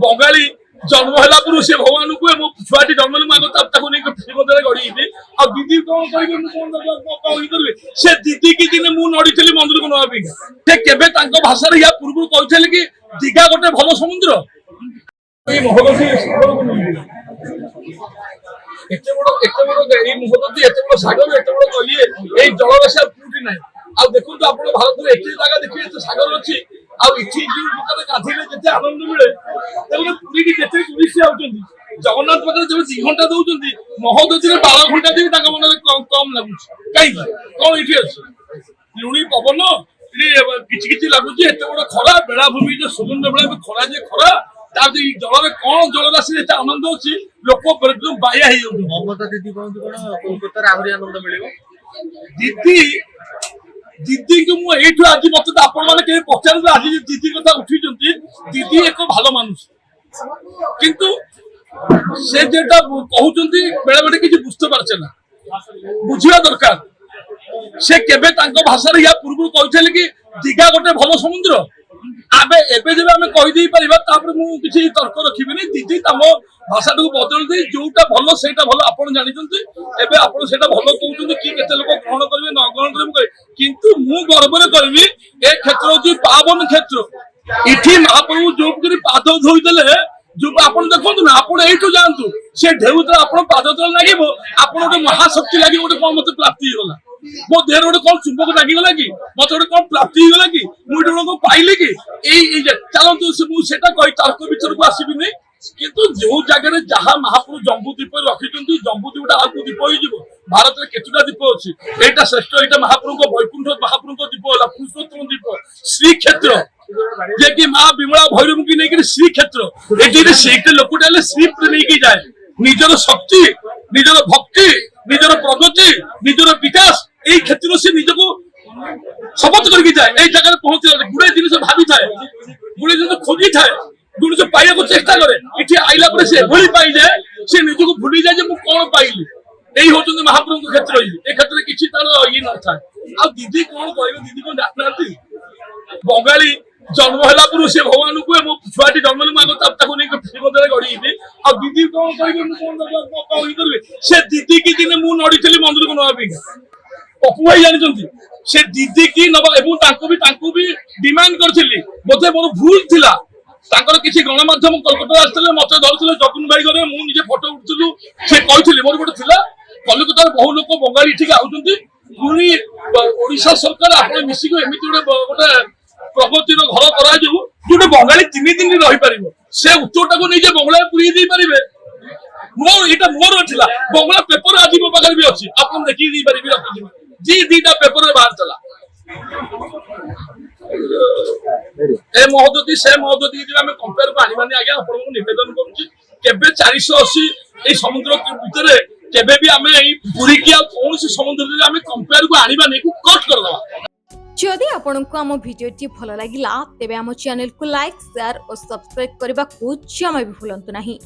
बंगाली जन्म है से भगवान को मो छुआटी जन्म गढ़ी आ दीदी कौन कह से दीदी की दिन मुझे नड़ी मंदिर को नवा केवे भाषा या पूर्व कहते कि दीघा गोटे भल समुद्र महगती सागर एत बड़ ये जलराशि कोटी ना आ देखो आप भारत में एत जगह देखिए सागर अच्छी गाधेले जिते आनंद मिले पुरी की जिते टूरिस्ट आउଛନ୍ତି जगन्नाथ पाखे जब 2 घंटा दौरान महोदधि 12 घंटा दी मन कम लगुच कहीं कौन ये अच्छे लुणी पवन कि लगुच एत बड़ खरा बेलाभूमि जो सुगंध बेला खरा जे खरा जल कौन जलराशि एत आनंद अच्छी लोक बाया ममता दीदी कहते कौन कोलकाता आहरी आनंद मिले दीदी दीदी को मुझे आज मत आपण मैंने पचार आज दीदी कथा उठी दीदी एक भल मानुष किंतु से जेटा कहते बेले बेले किसी बुझते पारछे ना बुझा दरकार से केबे भाषा या पूर्व कहते कि दीघा गोटे भल समुद्र आबे एबे जब आमे कहि देई परिबा तापर मु किछि तर्क रखिबिनी दीदी तम भाषा को बदल दे जोटा भल सेटा भल आपण जानिचंती एबे आपण सेटा भल कहउचंती कि केते लोक ग्रहण करबे न ग्रहण करबे किंतु मु गर्व रे करबी ए क्षेत्र जे पावन क्षेत्र इठी महाप्रभु जो करी पाद धोई देले जो आपण देखंतु ना आपण एठु जानतु से ढेउत आपण पाद तल लागिबो आपण गोटे महाशक्ति लागि गोटे कोन मते प्राप्ति होला मो देर गोटे कौन चुंबक लगी गला कि मत गोटे कौन प्राप्ति गला कि मुझे लोग पाइले कि चलतु से तर्क विचार को आसबिनी किंतु जो जगह जहाँ महाप्रभु जम्बूद्वीप रखी जम्बूद्वीप आगे द्वीप हो भारत में केतुटा द्वीप अच्छी यहाँ श्रेष्ठ यहाँ महाप्रभु वैकुंठ महाप्रभु द्वीप है पुरुषोत्तम द्वीप श्रीक्षेत्र जे कि माँ विमला भैरवी नहीं श्रीक्षेत्र ये लोकटा श्री नहीं जाए निजर शक्ति निजर भक्ति निजर प्रगति निजर विकास यही क्षेत्र से निजको शपथ करके जाए यही जगह पहुंचे गुड़े जिन भावी थाए गुड़े जिन खोजी थाए गुड़े जो पाइबा चेष्टा करे ये आईला से एभली पाई जाए से निजको भूली जाए मुझे कौन पाइली यही हूँ महाप्रभु क्षेत्र ये क्षेत्र में किसी तार ये न था आ दीदी कौन कह दीदी कौन जाना बंगाली जन्म है से भगवान को मो छुआटी जन्म गढ़ी आ दीदी कौन कह से दीदी की दिन मुझे नड़ी मंदिर को नवा पपु भाई जानी से दीदी की नवा भी डिमांड करी बोधे मोर भूल थिला किसी गणमाध्यम कोलकाता आसते मत धरते जगुन भाई घर मुझे फटो उठू से कही मोर गोटे थिला कलिकतार बहु लोक बंगाली ठीक आउଛନ୍ତି पुणी ओडिशा सरकार आप मिसिक एमती गोटे प्रगतिर घर करा जो बंगाली 3 दिन रही पार से उत्तरटा को नहीं बंगला पुरी दे पारे मोर ये मोर था बंगला पेपर आज मो पाखे भी अच्छी आप देखिए पारे जी 2टा पेपर बाहर चला ए महोदधि से महोदधि कंपेयर को आनी आज्ञा आप निवेदन करुँचे 480 ये समुद्र भितर केबे भी आमे पूरी की कौन समुद्र आमे कंपेयर को आनी नहीं कट करदवा जदि आपंक आम भिडी भल लगा तेब आम चैनल को लाइक शेयर और सब्सक्राइब करने को जमा भी भूलु नहीं।